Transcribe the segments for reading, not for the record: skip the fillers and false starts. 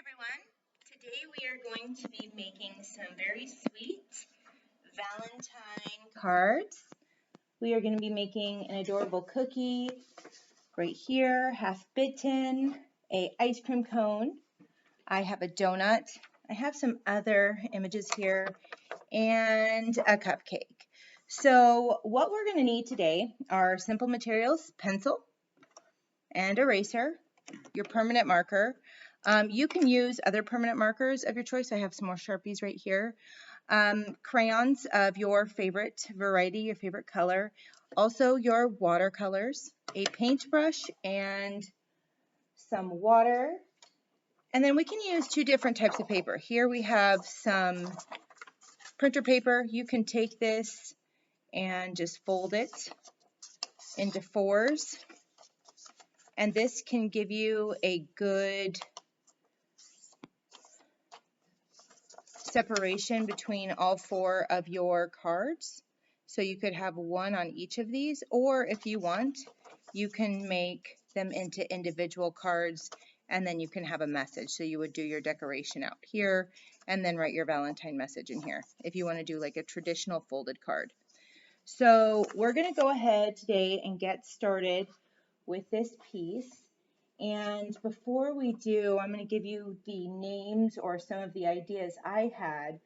everyone. Today we are going to be making some very sweet Valentine cards. We are going to be making an adorable cookie right here, half bitten, a ice cream cone. I have a donut. I have some other images here and a cupcake. So what we're going to need today are simple materials, pencil and eraser, your permanent marker. You can use other permanent markers of your choice. I have some more Sharpies right here. Crayons of your favorite variety, your favorite color. Also your watercolors, a paintbrush, and some water. And then we can use two different types of paper. Here we have some printer paper. You can take this and just fold it into fours. And this can give you a good separation between all four of your cards. So you could have one on each of these, or if you want, you can make them into individual cards and then you can have a message. So you would do your decoration out here and then write your Valentine message in here if you want to do like a traditional folded card. So we're going to go ahead today and get started with this piece. And before we do, I'm going to give you the names or some of the ideas I had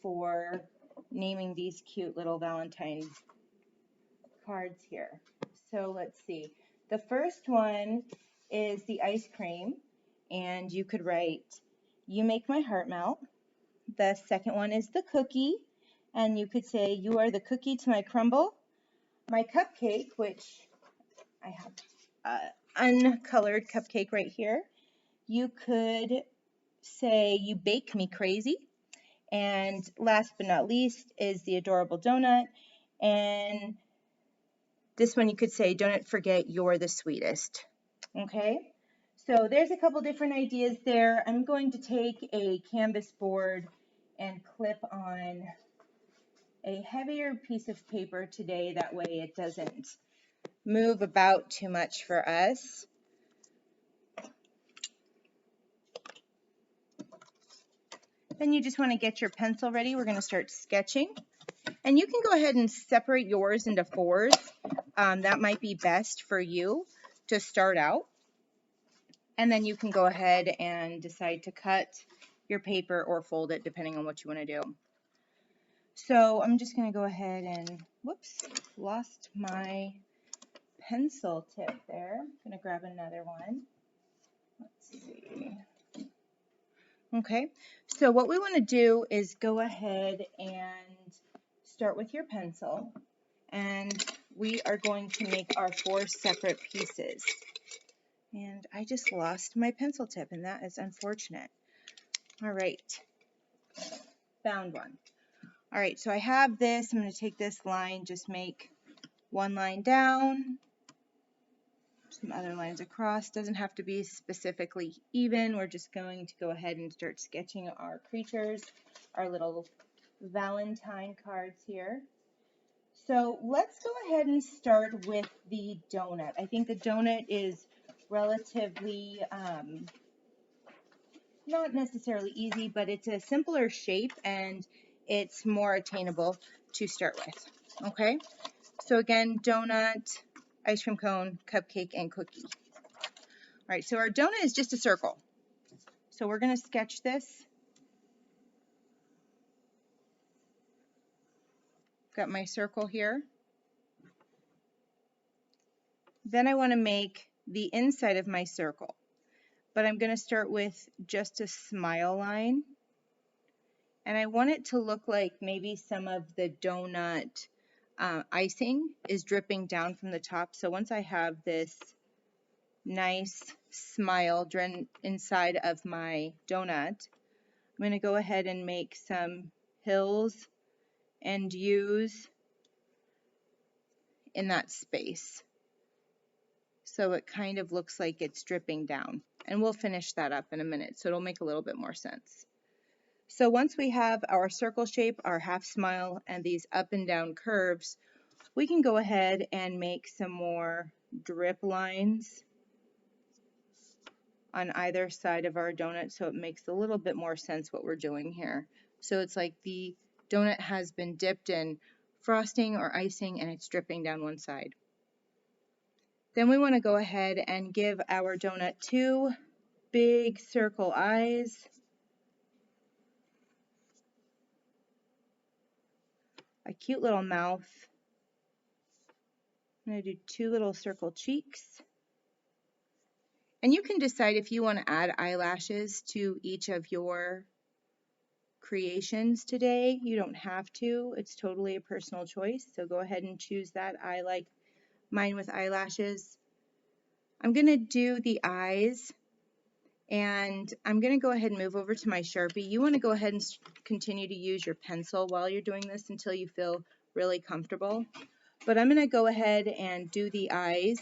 for naming these cute little Valentine cards here. So let's see. The first one is the ice cream, and you could write, "You make my heart melt." The second one is the cookie, and you could say, "You are the cookie to my crumble." My cupcake, which I have uncolored cupcake right here, you could say, "You bake me crazy." And last but not least is the adorable donut. And this one you could say, "Don't forget you're the sweetest." Okay, so there's a couple different ideas there. I'm going to take a canvas board and clip on a heavier piece of paper today. That way it doesn't move about too much for us. Then you just want to get your pencil ready. We're going to start sketching. And you can go ahead and separate yours into fours. That might be best for you to start out. And then you can go ahead and decide to cut your paper or fold it depending on what you want to do. So I'm just going to go ahead and, whoops, lost my pencil tip there. I'm going to grab another one. Let's see. Okay, so what we want to do is go ahead and start with your pencil, and we are going to make our four separate pieces. And I just lost my pencil tip, and that is unfortunate. All right, found one. All right, so I have this. I'm going to take this line, just make one line down, some other lines across. Doesn't have to be specifically even. We're just going to go ahead and start sketching our creatures, our little Valentine cards here. So let's go ahead and start with the donut. I think the donut is relatively, not necessarily easy, but it's a simpler shape and it's more attainable to start with. Okay, so again, donut, ice cream cone, cupcake, and cookie. All right, so our donut is just a circle. So we're going to sketch this. Got my circle here. Then I want to make the inside of my circle. But I'm going to start with just a smile line. And I want it to look like maybe some of the donut icing is dripping down from the top. So once I have this nice smile inside of my donut, I'm going to go ahead and make some hills and U's in that space. So it kind of looks like it's dripping down. And we'll finish that up in a minute, so it'll make a little bit more sense. So once we have our circle shape, our half smile, and these up and down curves, we can go ahead and make some more drip lines on either side of our donut so it makes a little bit more sense what we're doing here. So it's like the donut has been dipped in frosting or icing and it's dripping down one side. Then we want to go ahead and give our donut 2 big circle eyes. A cute little mouth. I'm going to do 2 little circle cheeks. And you can decide if you want to add eyelashes to each of your creations today. You don't have to. It's totally a personal choice. So go ahead and choose that. I like mine with eyelashes. I'm going to do the eyes, and I'm going to go ahead and move over to my Sharpie. You want to go ahead and continue to use your pencil while you're doing this until you feel really comfortable. But I'm going to go ahead and do the eyes,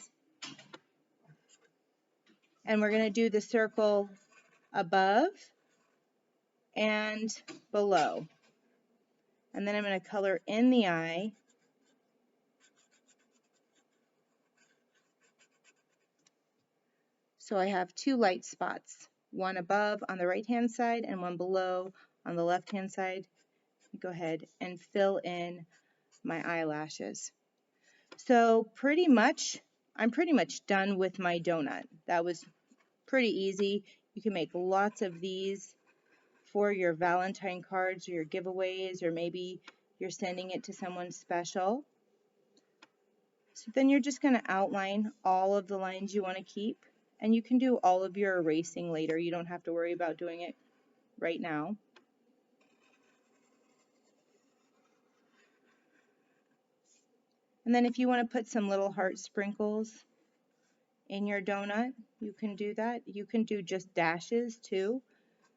and we're going to do the circle above and below. And then I'm going to color in the eye. So I have 2 light spots, one above on the right hand side and one below on the left hand side. Go ahead and fill in my eyelashes. So I'm pretty much done with my donut. That was pretty easy. You can make lots of these for your Valentine cards or your giveaways, or maybe you're sending it to someone special. So then you're just going to outline all of the lines you want to keep, and you can do all of your erasing later. You don't have to worry about doing it right now. And then if you want to put some little heart sprinkles in your donut, you can do that. You can do just dashes too.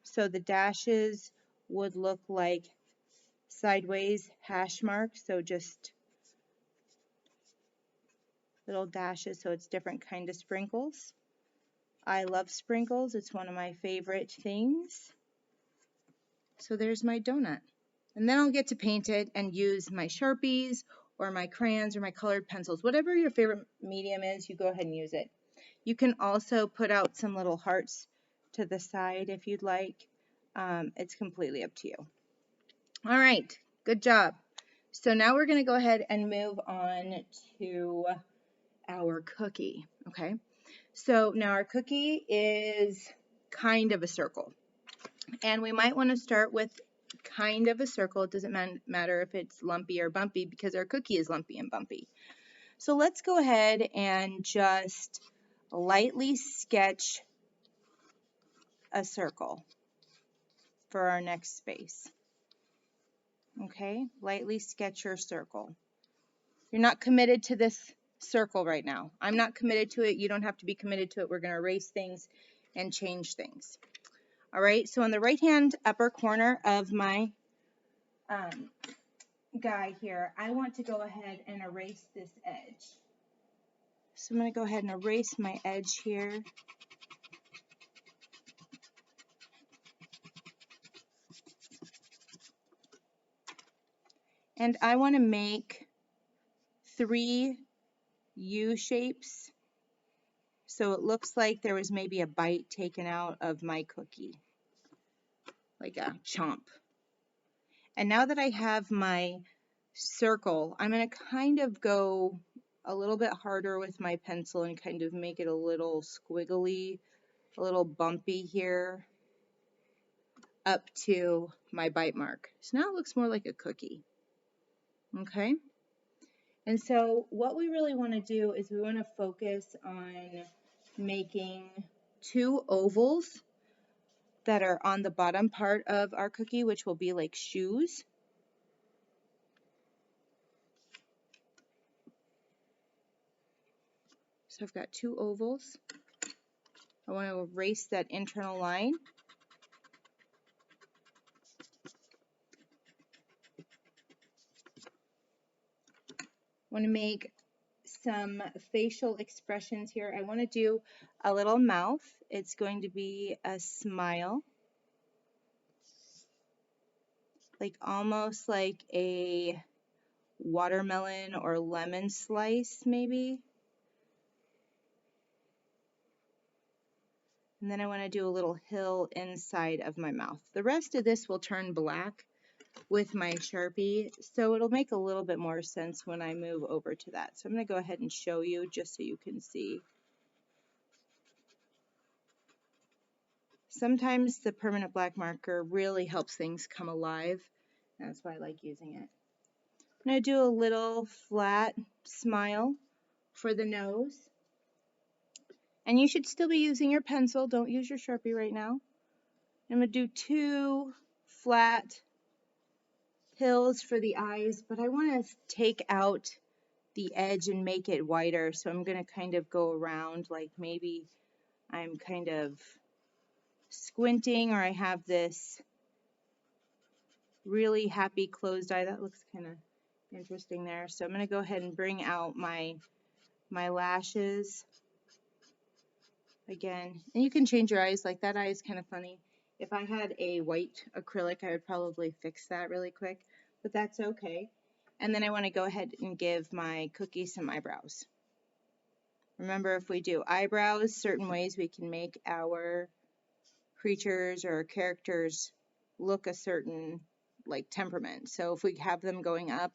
So the dashes would look like sideways hash marks, so just little dashes, so it's different kind of sprinkles. I love sprinkles. It's one of my favorite things. So there's my donut. And then I'll get to paint it and use my Sharpies or my crayons or my colored pencils. Whatever your favorite medium is, you go ahead and use it. You can also put out some little hearts to the side if you'd like. It's completely up to you. All right, good job. So now we're going to go ahead and move on to our cookie, okay? So now our cookie is kind of a circle. And we might want to start with kind of a circle. It doesn't matter if it's lumpy or bumpy because our cookie is lumpy and bumpy. So let's go ahead and just lightly sketch a circle for our next space. Okay, lightly sketch your circle. You're not committed to this circle right now. I'm not committed to it. You don't have to be committed to it. We're going to erase things and change things. All right, so on the right hand upper corner of my guy here, I want to go ahead and erase this edge. So I'm going to go ahead and erase my edge here. And I want to make 3 U shapes. So it looks like there was maybe a bite taken out of my cookie, like a chomp. And now that I have my circle, I'm going to kind of go a little bit harder with my pencil and kind of make it a little squiggly, a little bumpy here up to my bite mark. So now it looks more like a cookie. Okay? And so what we really want to do is we want to focus on making 2 ovals that are on the bottom part of our cookie, which will be like shoes. So I've got 2 ovals. I want to erase that internal line. I want to make some facial expressions here. I want to do a little mouth. It's going to be a smile, like almost like a watermelon or lemon slice maybe. And then I want to do a little hill inside of my mouth. The rest of this will turn black with my Sharpie, so it'll make a little bit more sense when I move over to that. So I'm going to go ahead and show you just so you can see. Sometimes the permanent black marker really helps things come alive. That's why I like using it. I'm going to do a little flat smile for the nose. And you should still be using your pencil. Don't use your Sharpie right now. I'm going to do 2 flat hills for the eyes, but I want to take out the edge and make it wider. So I'm going to kind of go around, like maybe I'm kind of squinting, or I have this really happy closed eye. That looks kind of interesting there. So I'm going to go ahead and bring out my lashes again. And you can change your eyes. Like that eye is kind of funny. If I had a white acrylic, I would probably fix that really quick, but that's okay. And then I want to go ahead and give my cookie some eyebrows. Remember, if we do eyebrows, certain ways we can make our creatures or characters look a certain like temperament. So if we have them going up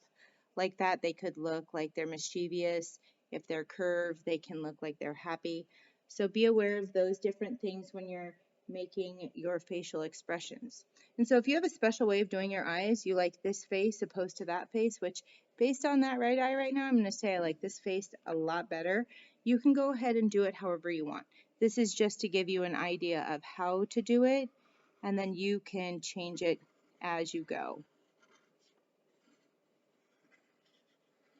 like that, they could look like they're mischievous. If they're curved, they can look like they're happy. So be aware of those different things when you're making your facial expressions. And so if you have a special way of doing your eyes, you like this face opposed to that face, which based on that right eye right now, I'm going to say I like this face a lot better. You can go ahead and do it however you want. This is just to give you an idea of how to do it, and then you can change it as you go.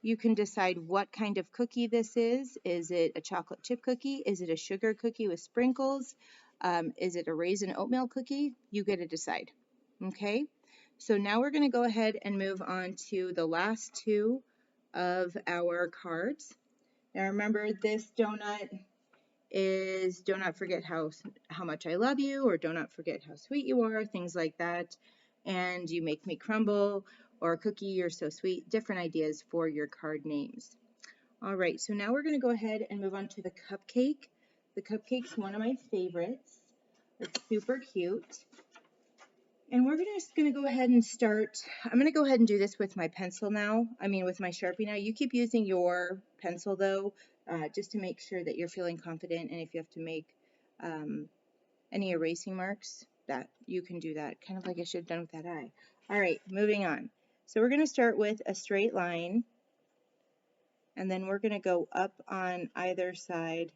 You can decide what kind of cookie this is. Is it a chocolate chip cookie? Is it a sugar cookie with sprinkles? Is it a raisin oatmeal cookie? You get to decide. Okay, so now we're going to go ahead and move on to the last 2 of our cards. Now remember, this donut is do not forget how much I love you, or do not forget how sweet you are, things like that. And you make me crumble, or cookie, you're so sweet. Different ideas for your card names. All right, so now we're going to go ahead and move on to the cupcake. The cupcake's one of my favorites. It's super cute. And we're just going to go ahead and start. I'm going to go ahead and do this with my pencil now. With my Sharpie now. You keep using your pencil though, just to make sure that you're feeling confident. And if you have to make any erasing marks, that you can do that. Kind of like I should have done with that eye. All right, moving on. So we're going to start with a straight line. And then we're going to go up on either side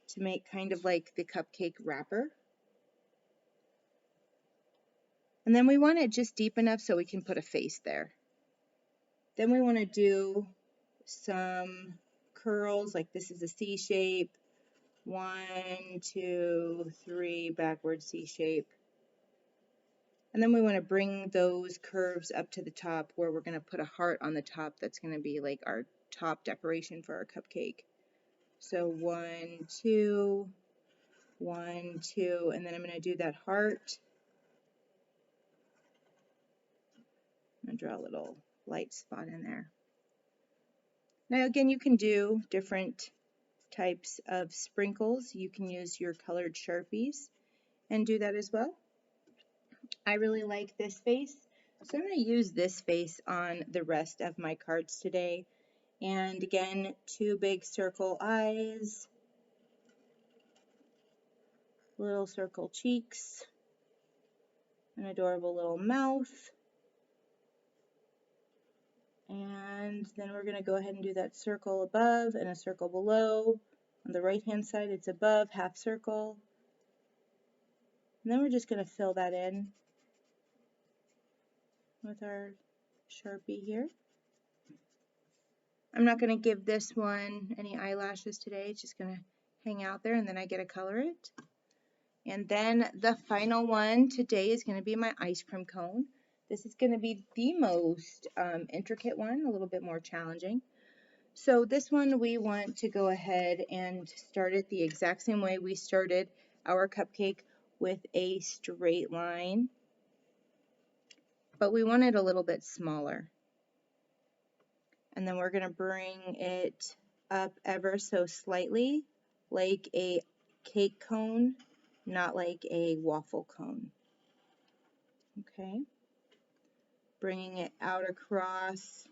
to make kind of like the cupcake wrapper. And then we want it just deep enough so we can put a face there. Then we want to do some curls, like this is a C shape. 1, 2, 3, backward C shape. And then we want to bring those curves up to the top, where we're going to put a heart on the top. That's going to be like our top decoration for our cupcake. So 1, 2, 1, 2, and then I'm going to do that heart. I'm going to draw a little light spot in there. Now again, you can do different types of sprinkles. You can use your colored Sharpies and do that as well. I really like this face, so I'm going to use this face on the rest of my cards today. And again, 2 big circle eyes, little circle cheeks, an adorable little mouth. And then we're going to go ahead and do that circle above and a circle below. On the right hand side, it's above, half circle. And then we're just going to fill that in with our Sharpie here. I'm not going to give this one any eyelashes today. It's just going to hang out there, and then I get to color it. And then the final one today is going to be my ice cream cone. This is going to be the most intricate one, a little bit more challenging. So this one we want to go ahead and start it the exact same way we started our cupcake, with a straight line, but we want it a little bit smaller. And then we're going to bring it up ever so slightly, like a cake cone, not like a waffle cone. Okay, bringing it out across,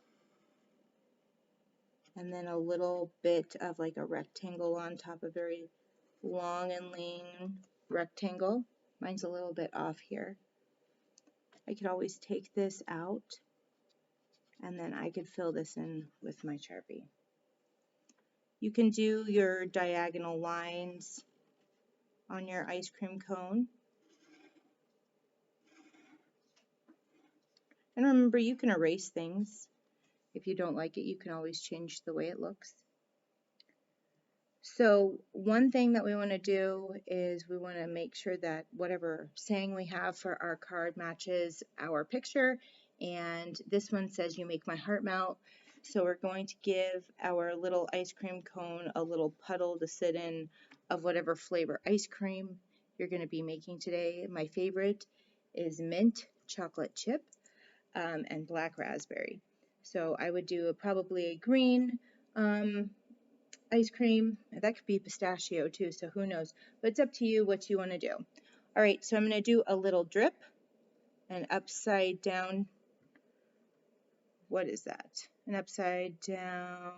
and then a little bit of like a rectangle on top, a very long and lean rectangle. Mine's a little bit off here. I could always take this out, and then I could fill this in with my Sharpie. You can do your diagonal lines on your ice cream cone. And remember, you can erase things. If you don't like it, you can always change the way it looks. So one thing that we want to do is we want to make sure that whatever saying we have for our card matches our picture. And this one says, "You make my heart melt." So we're going to give our little ice cream cone a little puddle to sit in of whatever flavor ice cream you're going to be making today. My favorite is mint chocolate chip and black raspberry. So I would do probably a green ice cream. That could be pistachio too, so who knows. But it's up to you what you want to do. All right, so I'm going to do a little drip, an upside down. What is that? An upside down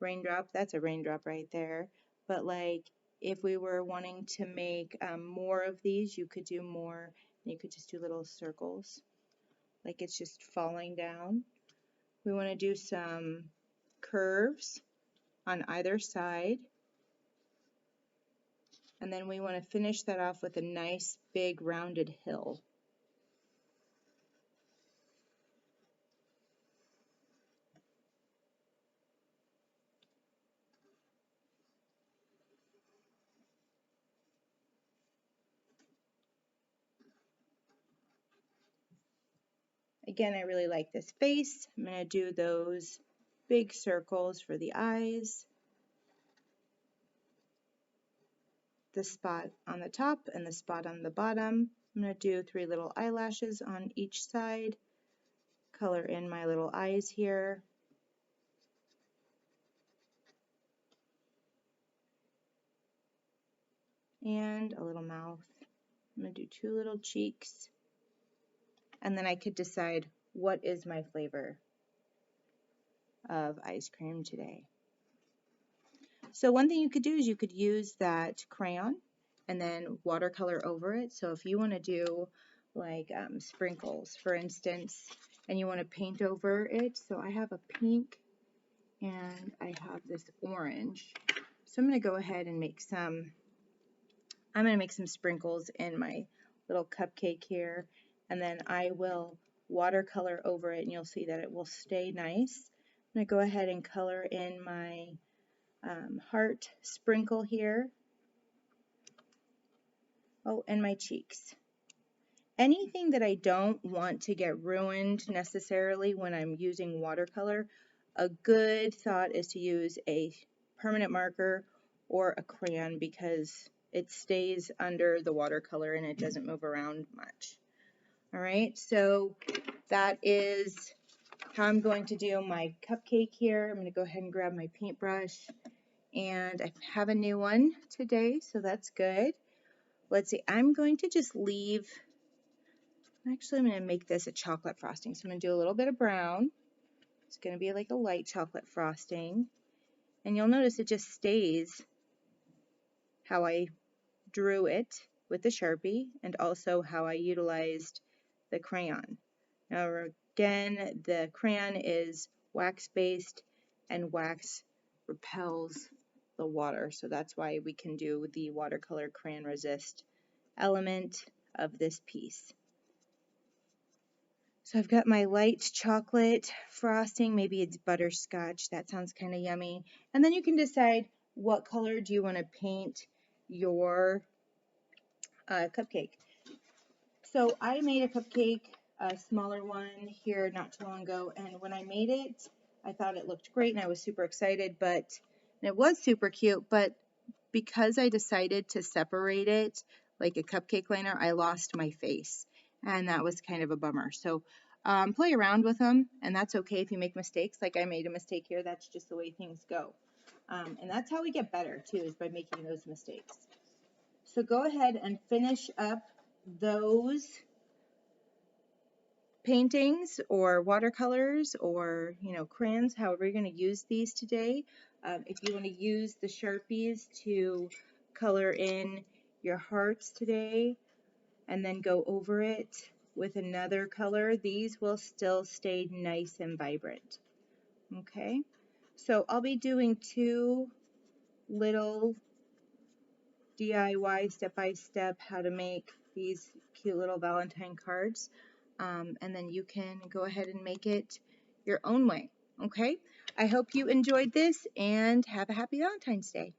raindrop. That's a raindrop right there. But like if we were wanting to make more of these, you could do more. You could just do little circles, like it's just falling down. We want to do some curves on either side. And then we want to finish that off with a nice big rounded hill. Again, I really like this face. I'm going to do those big circles for the eyes, the spot on the top and the spot on the bottom. I'm going to do 3 little eyelashes on each side, color in my little eyes here. And a little mouth. I'm going to do 2 little cheeks. And then I could decide what is my flavor of ice cream today. So one thing you could do is you could use that crayon and then watercolor over it. So if you want to do like sprinkles, for instance, and you want to paint over it. So I have a pink and I have this orange. So I'm going to go ahead and make some, sprinkles in my little cupcake here, and then I will watercolor over it and you'll see that it will stay nice. I'm going to go ahead and color in my heart sprinkle here. Oh, and my cheeks. Anything that I don't want to get ruined necessarily when I'm using watercolor, a good thought is to use a permanent marker or a crayon because it stays under the watercolor and it doesn't move around much. All right, so that is how I'm going to do my cupcake here. I'm going to go ahead and grab my paintbrush, and I have a new one today, so that's good. Let's see, I'm going to just leave, actually I'm going to make this a chocolate frosting, so I'm going to do a little bit of brown. It's going to be like a light chocolate frosting, and you'll notice it just stays how I drew it with the Sharpie and also how I utilized the crayon. Now again, the crayon is wax-based and wax repels the water, so that's why we can do the watercolor crayon resist element of this piece. So I've got my light chocolate frosting, maybe it's butterscotch, that sounds kind of yummy. And then you can decide what color do you want to paint your cupcake. So I made a cupcake, a smaller one here not too long ago, and when I made it, I thought it looked great and I was super excited, and it was super cute, but because I decided to separate it like a cupcake liner, I lost my face, and that was kind of a bummer. So play around with them, and that's okay if you make mistakes. Like I made a mistake here, that's just the way things go. And that's how we get better too, is by making those mistakes. So go ahead and finish up those paintings or watercolors or, crayons, however you're going to use these today. If you want to use the Sharpies to color in your hearts today and then go over it with another color, these will still stay nice and vibrant. Okay, so I'll be doing 2 little DIY step-by-step how to make these cute little Valentine cards, and then you can go ahead and make it your own way. Okay, I hope you enjoyed this and have a happy Valentine's Day.